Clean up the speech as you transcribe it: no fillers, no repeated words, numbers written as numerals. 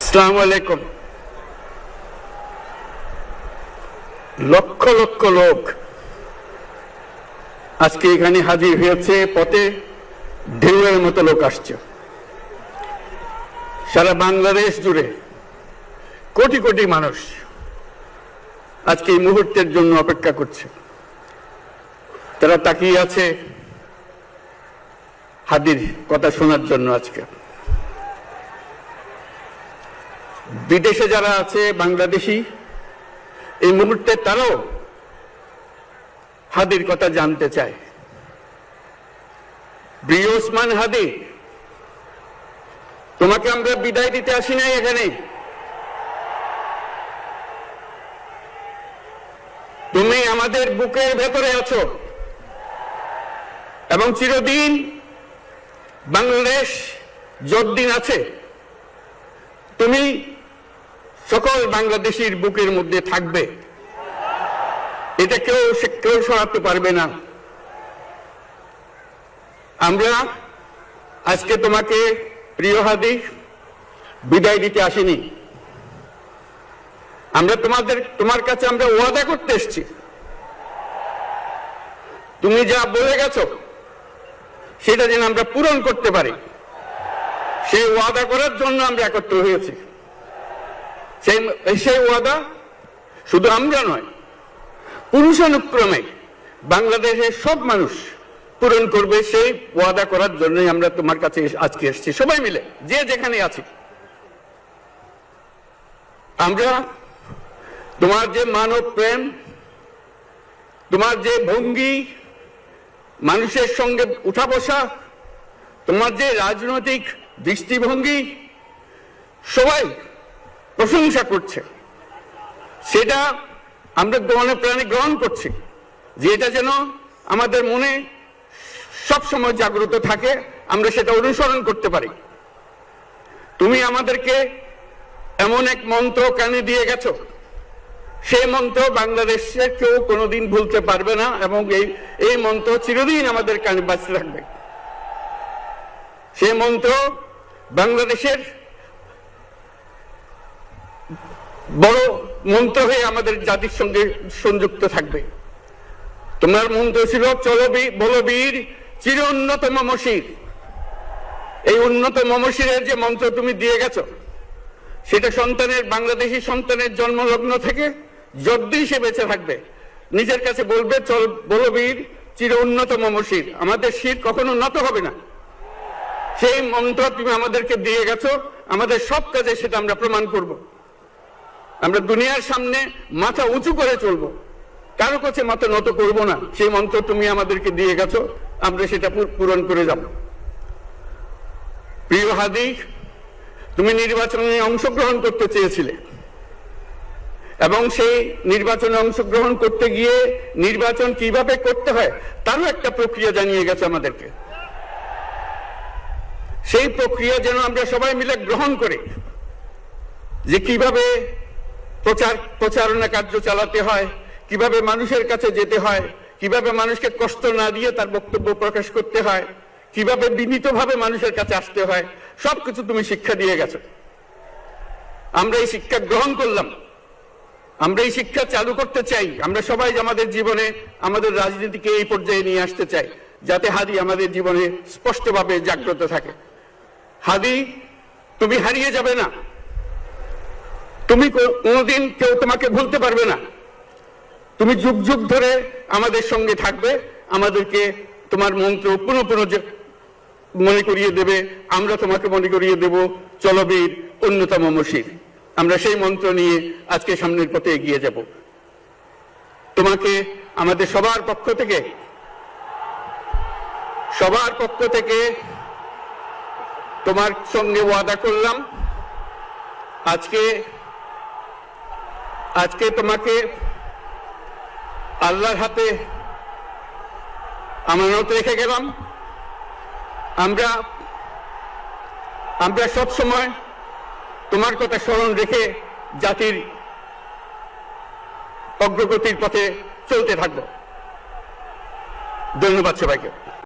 আসসালামু আলাইকুম। লক্ষ লক্ষ লোক আজকে এখানে হাজির হয়েছে, পথে ঢেউয়ের মতো লোক আসছে। সারা বাংলাদেশ জুড়ে কোটি কোটি মানুষ আজকে এই মুহূর্তের জন্য অপেক্ষা করছে। তারা তাকিয়ে আছে হাদির কথা শোনার জন্য। আজকে বিদেশে যারা আছে বাংলাদেশি, এই মুহূর্তে তারাও হাদির কথা জানতে চায়। প্রিয় ওসমান হাদি, তোমাকে আমরা বিদায় দিতে আসি নাই এখানে। তুমি আমাদের বুকের ভেতরে আছো এবং চিরদিন বাংলাদেশ যতদিন আছে তুমি সকল বাংলাদেশির বুকের মধ্যে থাকবে। এটা কেউ সরাতে পারবে না। আমরা আজকে তোমাকে প্রিয় হাদি বিদায় দিতে আসিনি। আমরা তোমার কাছে আমরা ওয়াদা করতে এসেছি। তুমি যা বলে গেছো সেটা যেন আমরা পূরণ করতে পারি, সেই ওয়াদা করার জন্য আমরা একত্র হয়েছি। সেই ওয়াদা শুধু আমরা নয়, পুরুষানুক্রমে বাংলাদেশের সব মানুষ পূরণ করবে। সেই ওয়াদা করার জন্যই আমরা তোমার কাছে আজকে এসেছি, সবাই মিলে যে যেখানে আছি। আমরা তোমার যে মানব প্রেম, তোমার যে ভঙ্গি, মানুষের সঙ্গে উঠা বসা, তোমার যে রাজনৈতিক দৃষ্টিভঙ্গি, সবাই প্রশংসা করছে। সেটা আমরা মনে প্রাণে গ্রহণ করছি, যে এটা যেন আমাদের মনে সব সময় জাগ্রত থাকে, আমরা সেটা অনুসরণ করতে পারি। তুমি আমাদেরকে এমন এক মন্ত্র কানে দিয়ে গেছো, সেই মন্ত্র বাংলাদেশের কেউ কোনোদিন ভুলতে পারবে না এবং এই মন্ত্র চিরদিন আমাদের কানে বাঁচতে থাকবে। সেই মন্ত্র বাংলাদেশের বড় মন্ত্র হয়ে আমাদের জাতির সঙ্গে সংযুক্ত থাকবে। তোমার মন্ত্র ছিল চলো বলো বীর চির উন্নত মমশির। এই উন্নত মমশিরের যে মন্ত্র তুমি দিয়ে গেছো, সেটা বাংলাদেশি সন্তানের জন্মলগ্ন থেকে যতদিন সে বেঁচে থাকবে নিজের কাছে বলবে চল বলো বীর চির উন্নত মমশির। আমাদের শির কখনো নত হবে না। সেই মন্ত্র তুমি আমাদেরকে দিয়ে গেছো, আমাদের সব কাজে সেটা আমরা প্রমাণ করব। আমরা দুনিয়ার সামনে মাথা উঁচু করে চলবো, কারো কাছে মাথা নত করব না। সেই মন্ত্র তুমি আমাদেরকে দিয়ে গেছো, আমরা সেটা পূরণ করে যাব। প্রিয় হাদি, তুমি নির্বাচনে অংশগ্রহণ করতে চেয়েছিলে এবং সেই নির্বাচনে অংশগ্রহণ করতে গিয়ে নির্বাচন কিভাবে করতে হয় তারও একটা প্রক্রিয়া জানিয়ে গেছে আমাদেরকে। সেই প্রক্রিয়া যেন আমরা সবাই মিলে গ্রহণ করে, যে কিভাবে প্রচারণা কার্য চালাতে হয়, কিভাবে মানুষের কাছে যেতে হয়, কিভাবে মানুষকে কষ্ট না দিয়ে তার বক্তব্য প্রকাশ করতে হয়, কিভাবে বিনীতভাবে মানুষের কাছে আসতে হয়, সবকিছু তুমি শিক্ষা দিয়ে গেছো। আমরা এই শিক্ষা গ্রহণ করলাম, আমরা এই শিক্ষা চালু করতে চাই। আমরা সবাই আমাদের জীবনে আমাদের রাজনীতিকে এই পর্যায়ে নিয়ে আসতে চাই, যাতে হাদি আমাদের জীবনে স্পষ্টভাবে জাগ্রত থাকে। হাদি, তুমি হারিয়ে যাবে না। তুমি কোনোদিন কেউ তোমাকে ভুলতে পারবে না। তুমি যুগ যুগ ধরে আমাদের সঙ্গে থাকবে, আমাদেরকে তোমার মন্ত্র পুনঃ পুনঃ মনে করিয়ে দেবে। আমরা তোমাকে মনে করিয়ে দেব চলো বীর উন্নত মমশির। আমরা সেই মন্ত্র নিয়ে আজকে সামনের পথে এগিয়ে যাব। তোমাকে আমাদের সবার পক্ষ থেকে তোমার সঙ্গে ওয়াদা করলাম, আজকে তোমাকে আল্লাহর হাতে আমানত রেখে গেলাম। আমরা সব সময় তোমার কথা স্মরণ রেখে জাতির অগ্রগতির পথে চলতে থাকব। ধন্যবাদ সবাইকে।